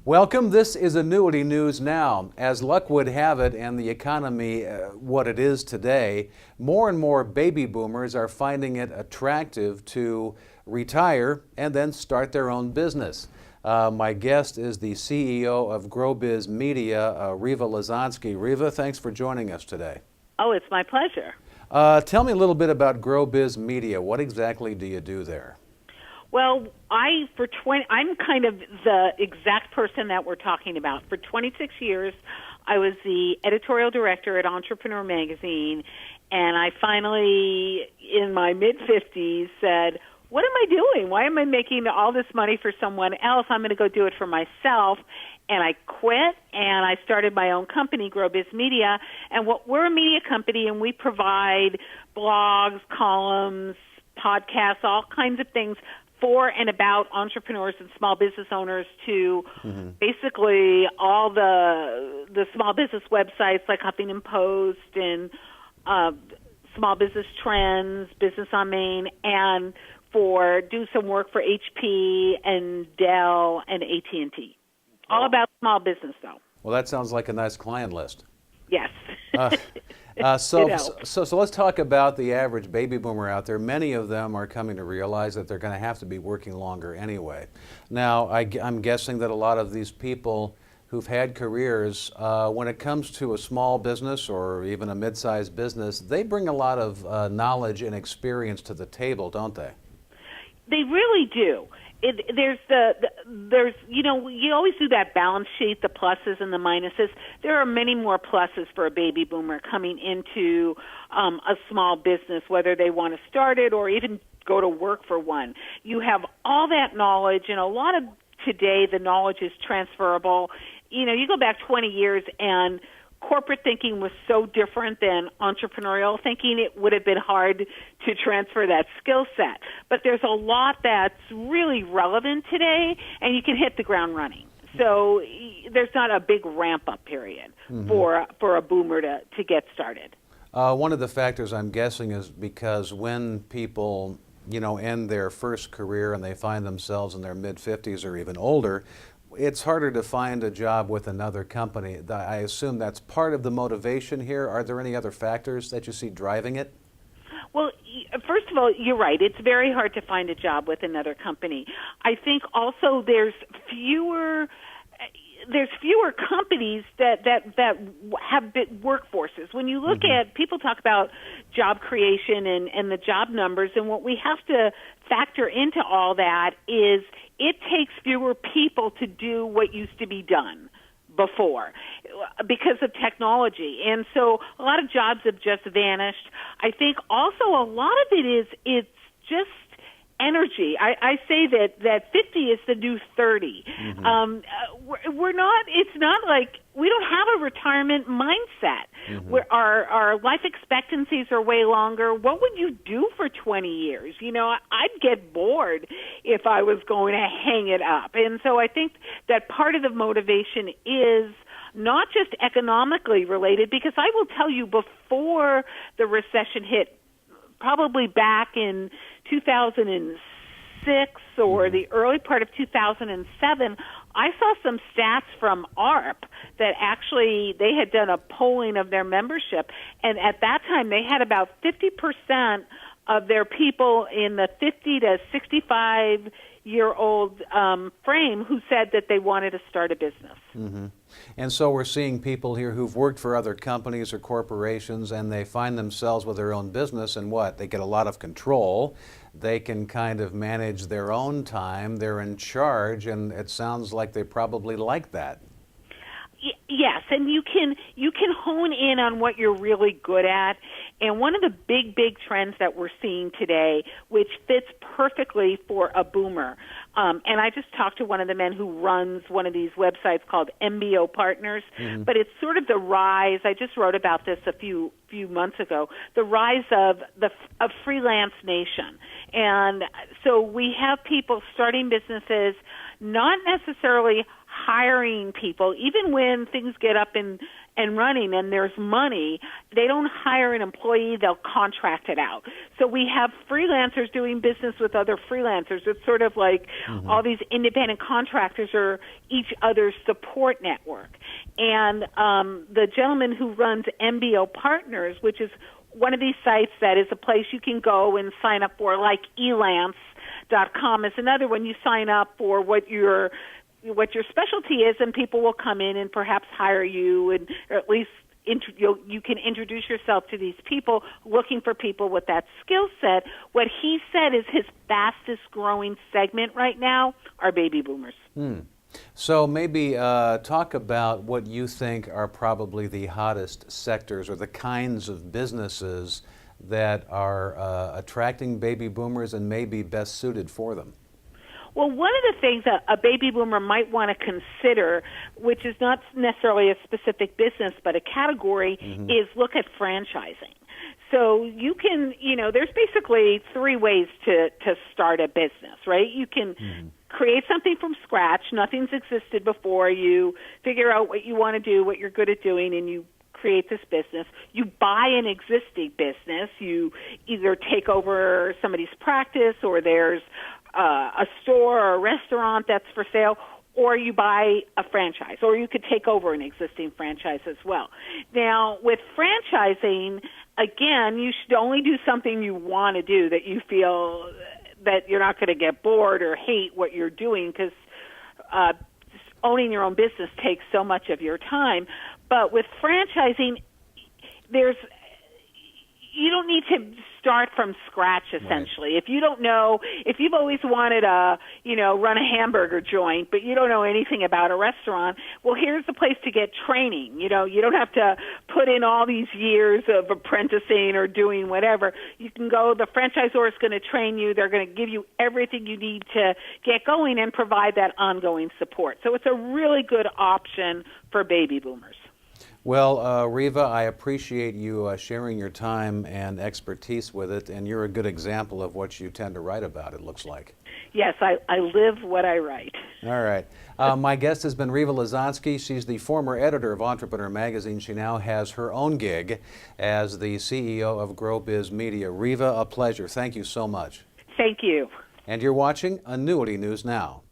Welcome. This is Annuity News Now. As luck would have it and the economy what it is today, more and more baby boomers are finding it attractive to retire and then start their own business. My guest is the CEO of GrowBiz Media, Rieva Lesonsky. Rieva, thanks for joining us today. Oh, it's my pleasure. Tell me a little bit about GrowBiz Media. What exactly do you do there? Well, I'm kind of the exact person that we're talking about. For 26 years, I was the editorial director at Entrepreneur magazine, and I finally, in my mid-50s, said, what am I doing? Why am I making all this money for someone else? I'm going to go do it for myself. And I quit, and I started my own company, GrowBiz Media. And we're a media company, and we provide blogs, columns, podcasts, all kinds of things for and about entrepreneurs and small business owners to basically all the small business websites like Huffington Post and Small Business Trends, Business on Main, and do some work for HP and Dell and AT&T. All about small business, though. Well, that sounds like a nice client list. Yes. So let's talk about the average baby boomer out there. Many of them are coming to realize that they're going to have to be working longer anyway. Now, I'm guessing that a lot of these people who've had careers, when it comes to a small business or even a mid-sized business, they bring a lot of knowledge and experience to the table, don't they? They really do. You always do that balance sheet, the pluses and the minuses. There are many more pluses for a baby boomer coming into a small business, whether they want to start it or even go to work for one. You have all that knowledge, and a lot of today the knowledge is transferable. You go back 20 years and corporate thinking was so different than entrepreneurial thinking, it would have been hard to transfer that skill set. But there's a lot that's really relevant today, and you can hit the ground running. So there's not a big ramp-up period for a boomer to get started. One of the factors I'm guessing is because when people end their first career and they find themselves in their mid-50s or even older, it's harder to find a job with another company. I assume that's part of the motivation here. Are there any other factors that you see driving it? Well, first of all, you're right. It's very hard to find a job with another company. I think also there's fewer companies that have big workforces. When you look at, people talk about job creation and the job numbers, and what we have to factor into all that is it takes fewer people to do what used to be done before because of technology. And so a lot of jobs have just vanished. I think also a lot of it's just energy. I say that 50 is the new 30. It's not like we don't have a retirement mindset. Where our life expectancies are way longer. What would you do for 20 years? I'd get bored if I was going to hang it up. And so I think that part of the motivation is not just economically related, because I will tell you, before the recession hit, probably back in 2006 or the early part of 2007, I saw some stats from ARP that actually they had done a polling of their membership, and at that time they had about 50% of their people in the 50 to 65-year-old frame who said that they wanted to start a business. And so we're seeing people here who've worked for other companies or corporations, and they find themselves with their own business, and they get a lot of control. They can kind of manage their own time. They're in charge, and it sounds like they probably like that. Yes, and you can hone in on what you're really good at. And one of the big trends that we're seeing today, which fits perfectly for a boomer, and I just talked to one of the men who runs one of these websites called MBO Partners, but it's sort of the rise. I just wrote about this a few months ago. The rise of freelance nation, and so we have people starting businesses, not necessarily hiring people, even when things get up in and running and there's money, they don't hire an employee, they'll contract it out. So we have freelancers doing business with other freelancers. It's sort of like all these independent contractors are each other's support network. And the gentleman who runs MBO Partners, which is one of these sites that is a place you can go and sign up for, like elance.com is another one. You sign up for what your specialty is, and people will come in and perhaps hire you, and or at least you can introduce yourself to these people looking for people with that skill set. What he said is his fastest growing segment right now are baby boomers. So maybe talk about what you think are probably the hottest sectors or the kinds of businesses that are attracting baby boomers and may be best suited for them. Well, one of the things that a baby boomer might want to consider, which is not necessarily a specific business but a category, is look at franchising. So you can, there's basically three ways to start a business, right? You can create something from scratch. Nothing's existed before. You figure out what you want to do, what you're good at doing, and you create this business. You buy an existing business. You either take over somebody's practice, or there's a store or a restaurant that's for sale, or you buy a franchise, or you could take over an existing franchise as well. Now, with franchising, again, you should only do something you want to do, that you feel that you're not going to get bored or hate what you're doing, because owning your own business takes so much of your time. But with franchising, you don't need to start from scratch, essentially. Right. If you don't know, if you've always wanted to, run a hamburger joint, but you don't know anything about a restaurant, well, here's the place to get training. You don't have to put in all these years of apprenticing or doing whatever. You can go, the franchisor is going to train you. They're going to give you everything you need to get going and provide that ongoing support. So it's a really good option for baby boomers. Well, Rieva, I appreciate you sharing your time and expertise with it, and you're a good example of what you tend to write about, it looks like. Yes, I live what I write. All right. My guest has been Rieva Lesonsky. She's the former editor of Entrepreneur Magazine. She now has her own gig as the CEO of GrowBiz Media. Rieva, a pleasure. Thank you so much. Thank you. And you're watching Annuity News Now.